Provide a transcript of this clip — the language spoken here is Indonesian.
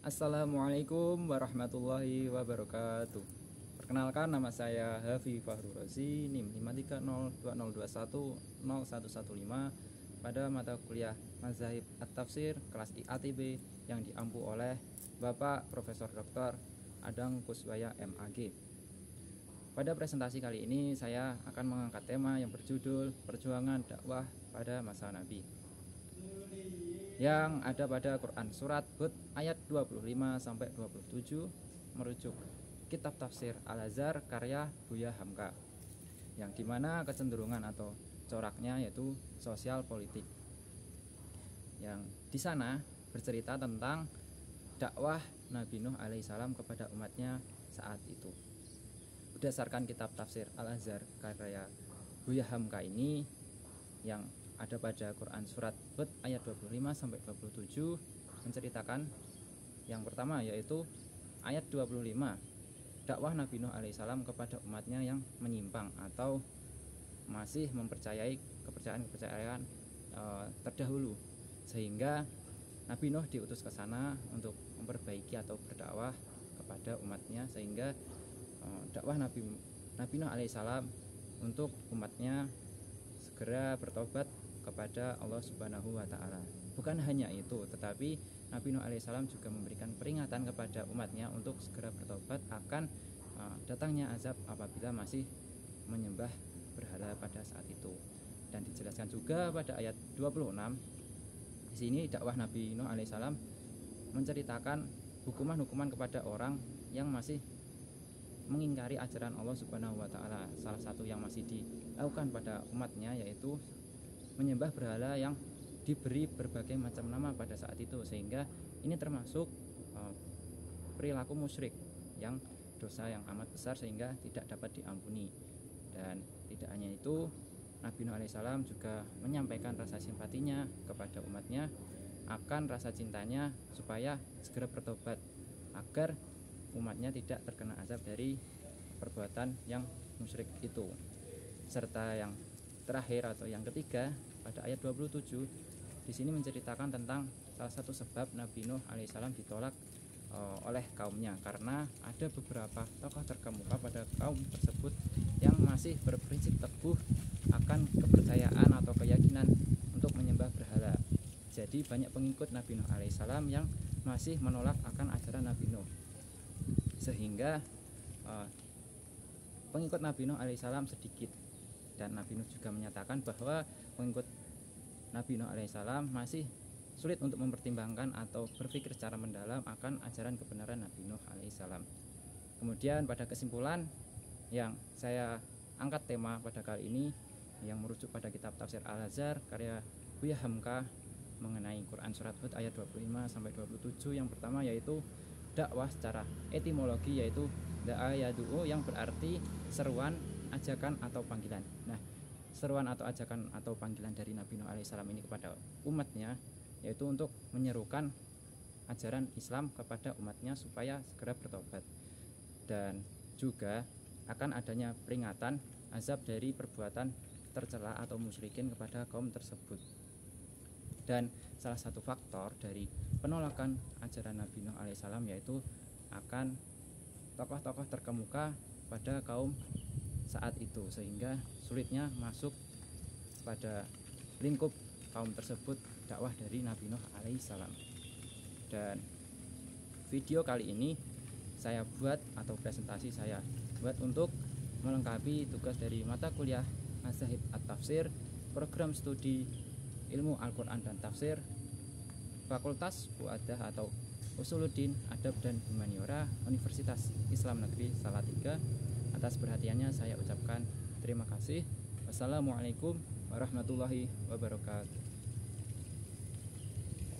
Assalamualaikum warahmatullahi wabarakatuh. Perkenalkan, nama saya Hafi Fahru Rozi, NIM 53020210115 pada mata kuliah Mazahib At-Tafsir kelas IATB yang diampu oleh Bapak Profesor Dr. Adang Kuswaya MAG. Pada presentasi kali ini saya akan mengangkat tema yang berjudul Perjuangan Dakwah pada Masa Nabi, yang ada pada Quran Surat Hud ayat 25-27 merujuk Kitab Tafsir Al-Azhar karya Buya Hamka, yang dimana kecenderungan atau coraknya yaitu sosial politik, yang di sana bercerita tentang dakwah Nabi Nuh alaihissalam kepada umatnya saat itu. Berdasarkan Kitab Tafsir Al-Azhar karya Buya Hamka ini, yang ada pada Quran Surat Hud ayat 25-27 menceritakan yang pertama, yaitu ayat 25, dakwah Nabi Nuh alaihissalam kepada umatnya yang menyimpang atau masih mempercayai kepercayaan terdahulu, sehingga Nabi Nuh diutus ke sana untuk memperbaiki atau berdakwah kepada umatnya, sehingga dakwah Nabi Nuh alaihissalam untuk umatnya segera bertobat kepada Allah Subhanahu wa Ta'ala. Bukan hanya itu, tetapi Nabi Nuh alaihissalam juga memberikan peringatan kepada umatnya untuk segera bertobat akan datangnya azab apabila masih menyembah berhala pada saat itu. Dan dijelaskan juga pada ayat 26, di sini dakwah Nabi Nuh alaihissalam menceritakan hukuman-hukuman kepada orang yang masih mengingkari ajaran Allah Subhanahu wa Ta'ala. Salah satu yang masih dilakukan pada umatnya yaitu menyembah berhala yang diberi berbagai macam nama pada saat itu, sehingga ini termasuk perilaku musyrik yang dosa yang amat besar sehingga tidak dapat diampuni. Dan tidak hanya itu, Nabi Nuh alaihissalam juga menyampaikan rasa simpatinya kepada umatnya akan rasa cintanya supaya segera bertobat agar umatnya tidak terkena azab dari perbuatan yang musyrik itu. Serta yang terakhir atau yang ketiga, pada ayat 27 di sini menceritakan tentang salah satu sebab Nabi Nuh alaihissalam ditolak oleh kaumnya, karena ada beberapa tokoh terkemuka pada kaum tersebut yang masih berprinsip teguh akan kepercayaan atau keyakinan untuk menyembah berhala. Jadi banyak pengikut Nabi Nuh alaihissalam yang masih menolak akan ajaran Nabi Nuh, sehingga pengikut Nabi Nuh alaihissalam sedikit. Dan Nabi Nuh juga menyatakan bahwa pengikut Nabi Nuh alaihissalam masih sulit untuk mempertimbangkan atau berpikir secara mendalam akan ajaran kebenaran Nabi Nuh alaihissalam. Kemudian pada kesimpulan yang saya angkat tema pada kali ini yang merujuk pada Kitab Tafsir Al-Azhar karya Buya Hamka mengenai Quran Surat Hud ayat 25-27, yang pertama yaitu dakwah secara etimologi, yaitu da'a yadu'u, yang berarti seruan, ajakan atau panggilan. Nah, seruan atau ajakan atau panggilan dari Nabi Nuh alaihissalam ini kepada umatnya yaitu untuk menyerukan ajaran Islam kepada umatnya supaya segera bertobat, dan juga akan adanya peringatan azab dari perbuatan tercela atau musyrikin kepada kaum tersebut. Dan salah satu faktor dari penolakan ajaran Nabi Nuh alaihissalam yaitu akan tokoh-tokoh terkemuka pada kaum saat itu, sehingga sulitnya masuk pada lingkup kaum tersebut dakwah dari Nabi Nuh alaihissalam. Dan video kali ini saya buat atau presentasi saya buat untuk melengkapi tugas dari mata kuliah Mazahib At-Tafsir program studi ilmu Al-Quran dan Tafsir Fakultas Fu'adah atau Usuluddin Adab dan Humaniora Universitas Islam Negeri Salatiga. Atas perhatiannya saya ucapkan terima kasih. Wassalamualaikum warahmatullahi wabarakatuh.